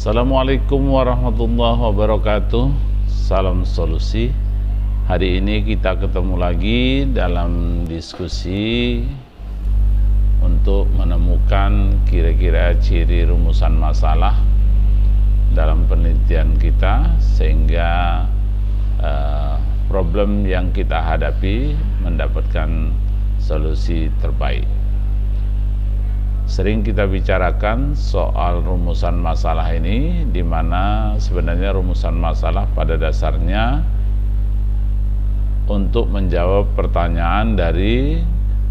Assalamualaikum warahmatullahi wabarakatuh. Salam solusi. Hari ini kita ketemu lagi dalam diskusi untuk menemukan kira-kira ciri rumusan masalah dalam penelitian kita, sehingga problem yang kita hadapi mendapatkan solusi terbaik. Sering kita bicarakan soal rumusan masalah ini, di mana sebenarnya rumusan masalah pada dasarnya untuk menjawab pertanyaan dari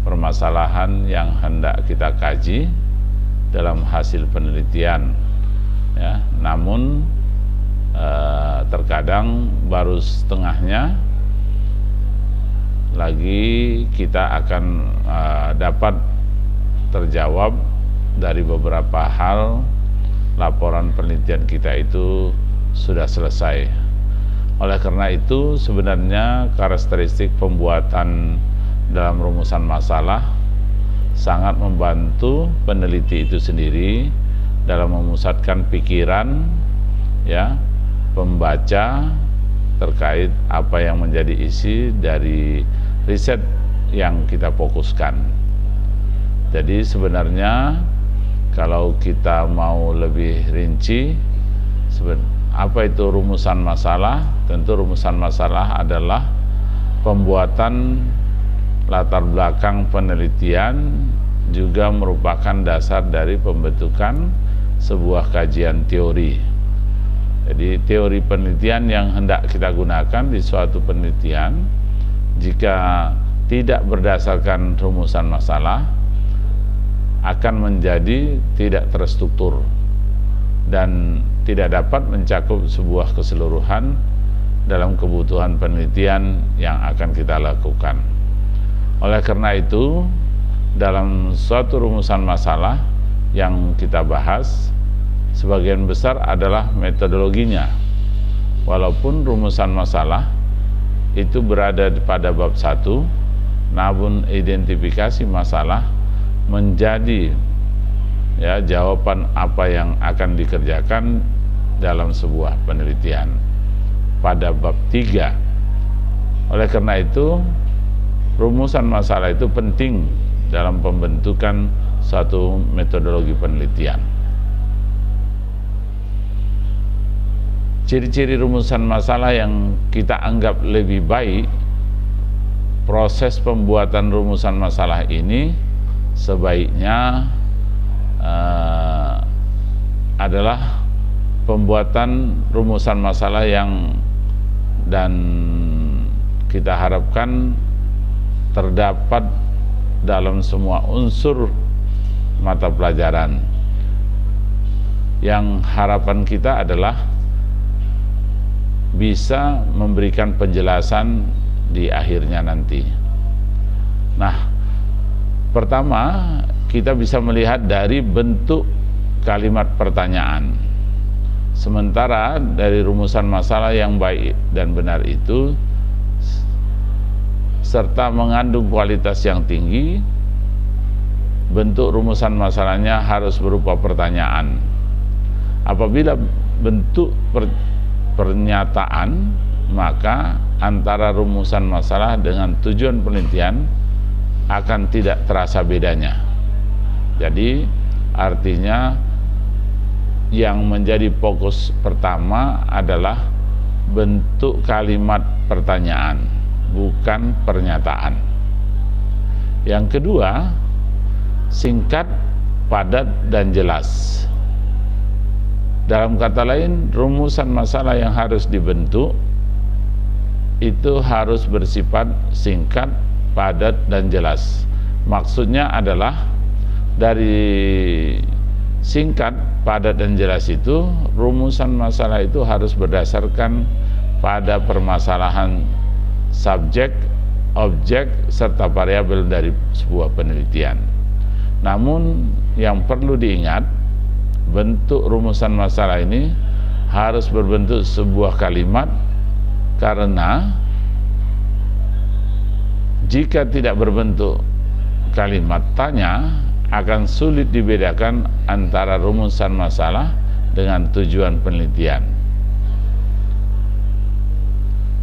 permasalahan yang hendak kita kaji dalam hasil penelitian, ya. Namun terkadang baru setengahnya lagi kita akan dapat terjawab dari beberapa hal. Laporan penelitian kita itu sudah selesai. Oleh karena itu, sebenarnya karakteristik pembuatan dalam rumusan masalah sangat membantu peneliti itu sendiri dalam memusatkan pikiran, ya, pembaca terkait apa yang menjadi isi dari riset yang kita fokuskan. Jadi sebenarnya kalau kita mau lebih rinci, apa itu rumusan masalah? Tentu rumusan masalah adalah pembuatan latar belakang penelitian, juga merupakan dasar dari pembentukan sebuah kajian teori. Jadi teori penelitian yang hendak kita gunakan di suatu penelitian, jika tidak berdasarkan rumusan masalah, akan menjadi tidak terstruktur dan tidak dapat mencakup sebuah keseluruhan dalam kebutuhan penelitian yang akan kita lakukan. Oleh karena itu, dalam suatu rumusan masalah yang kita bahas, sebagian besar adalah metodologinya. Walaupun rumusan masalah itu berada pada bab 1, namun identifikasi masalah menjadi, ya, jawaban apa yang akan dikerjakan dalam sebuah penelitian pada bab 3. Oleh karena itu, rumusan masalah itu penting dalam pembentukan suatu metodologi penelitian. Ciri-ciri rumusan masalah yang kita anggap lebih baik, proses pembuatan rumusan masalah ini sebaiknya adalah pembuatan rumusan masalah yang dan kita harapkan terdapat dalam semua unsur mata pelajaran. Yang harapan kita adalah bisa memberikan penjelasan di akhirnya nanti. Nah, pertama, kita bisa melihat dari bentuk kalimat pertanyaan. Sementara dari rumusan masalah yang baik dan benar itu serta mengandung kualitas yang tinggi, bentuk rumusan masalahnya harus berupa pertanyaan. Apabila bentuk pernyataan, maka antara rumusan masalah dengan tujuan penelitian akan tidak terasa bedanya. Jadi artinya yang menjadi fokus pertama adalah bentuk kalimat pertanyaan, bukan pernyataan. Yang kedua, singkat, padat, dan jelas. Dalam kata lain, rumusan masalah yang harus dibentuk itu harus bersifat singkat, padat, dan jelas. Maksudnya adalah dari singkat, padat, dan jelas itu, rumusan masalah itu harus berdasarkan pada permasalahan subjek, objek, serta variabel dari sebuah penelitian. Namun yang perlu diingat, bentuk rumusan masalah ini harus berbentuk sebuah kalimat, karena jika tidak berbentuk kalimat tanya, akan sulit dibedakan antara rumusan masalah dengan tujuan penelitian.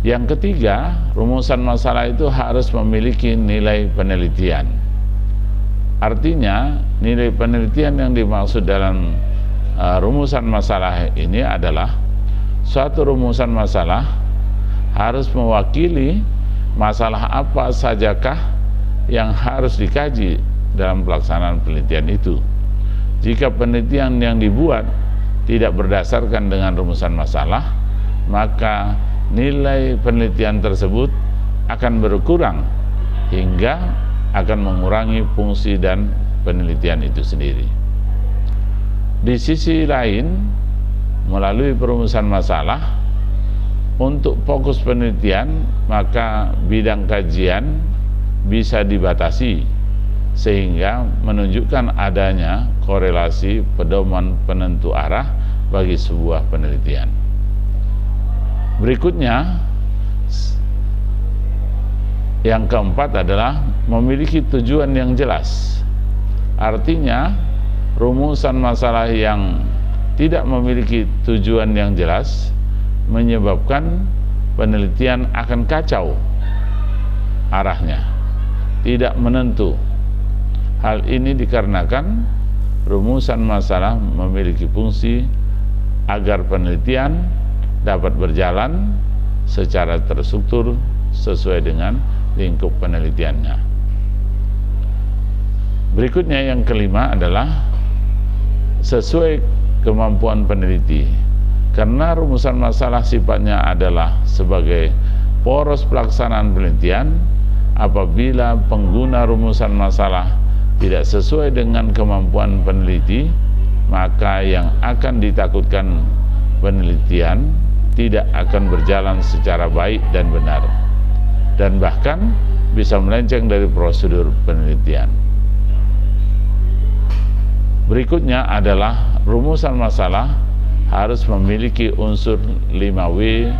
Yang ketiga, rumusan masalah itu harus memiliki nilai penelitian. Artinya, nilai penelitian yang dimaksud dalam rumusan masalah ini adalah suatu rumusan masalah harus mewakili masalah apa sajakah yang harus dikaji dalam pelaksanaan penelitian itu. Jika penelitian yang dibuat tidak berdasarkan dengan rumusan masalah, maka nilai penelitian tersebut akan berkurang hingga akan mengurangi fungsi dan penelitian itu sendiri. Di sisi lain, melalui perumusan masalah, untuk fokus penelitian, maka bidang kajian bisa dibatasi sehingga menunjukkan adanya korelasi pedoman penentu arah bagi sebuah penelitian. Berikutnya, yang keempat adalah memiliki tujuan yang jelas. Artinya, rumusan masalah yang tidak memiliki tujuan yang jelas menyebabkan penelitian akan kacau arahnya, tidak menentu. Hal ini dikarenakan rumusan masalah memiliki fungsi agar penelitian dapat berjalan secara terstruktur sesuai dengan lingkup penelitiannya. Berikutnya yang kelima adalah sesuai kemampuan peneliti. Karena rumusan masalah sifatnya adalah sebagai poros pelaksanaan penelitian, apabila pengguna rumusan masalah tidak sesuai dengan kemampuan peneliti, maka yang akan ditakutkan penelitian tidak akan berjalan secara baik dan benar, dan bahkan bisa melenceng dari prosedur penelitian. Berikutnya adalah rumusan masalah harus memiliki unsur 5W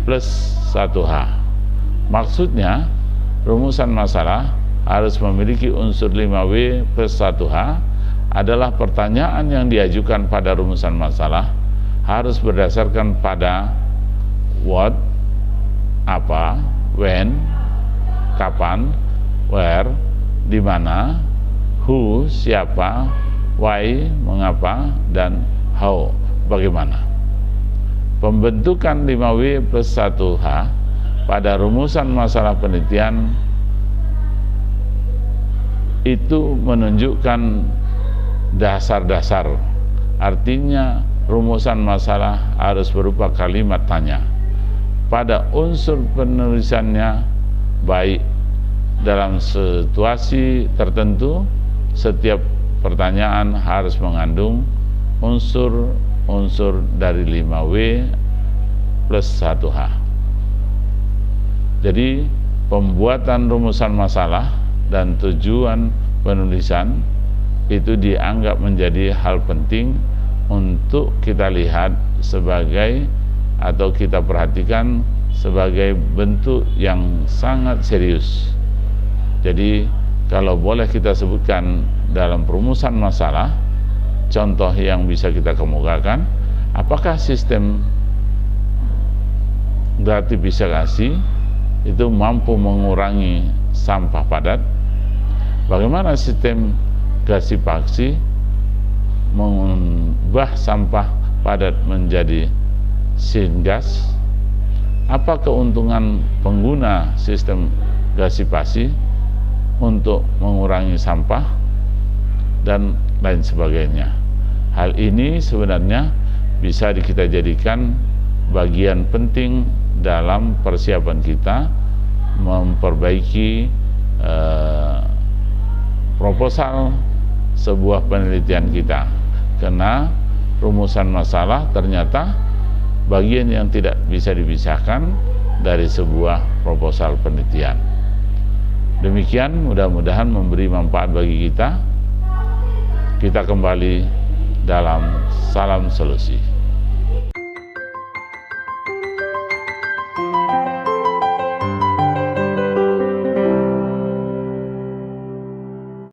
plus 1H. Maksudnya, rumusan masalah harus memiliki unsur 5W plus 1H adalah pertanyaan yang diajukan pada rumusan masalah harus berdasarkan pada what, apa, when, kapan, where, di mana, who, siapa, why, mengapa, dan how, bagaimana. Pembentukan 5W plus 1H pada rumusan masalah penelitian itu menunjukkan dasar-dasar. Artinya rumusan masalah harus berupa kalimat tanya. Pada unsur penulisannya, baik dalam situasi tertentu, setiap pertanyaan harus mengandung unsur dari 5W plus 1H. Jadi pembuatan rumusan masalah dan tujuan penulisan itu dianggap menjadi hal penting untuk kita lihat sebagai, atau kita perhatikan sebagai bentuk yang sangat serius. Jadi kalau boleh kita sebutkan dalam perumusan masalah, contoh yang bisa kita kemukakan, apakah sistem gratifikasi itu mampu mengurangi sampah padat? Bagaimana sistem gasifikasi mengubah sampah padat menjadi syngas? Apa keuntungan pengguna sistem gasifikasi untuk mengurangi sampah dan lain sebagainya? Hal ini sebenarnya bisa kita jadikan bagian penting dalam persiapan kita memperbaiki proposal sebuah penelitian kita, karena rumusan masalah ternyata bagian yang tidak bisa dipisahkan dari sebuah proposal penelitian. Demikian, mudah-mudahan memberi manfaat bagi kita. Kita kembali dalam Salam Solusi.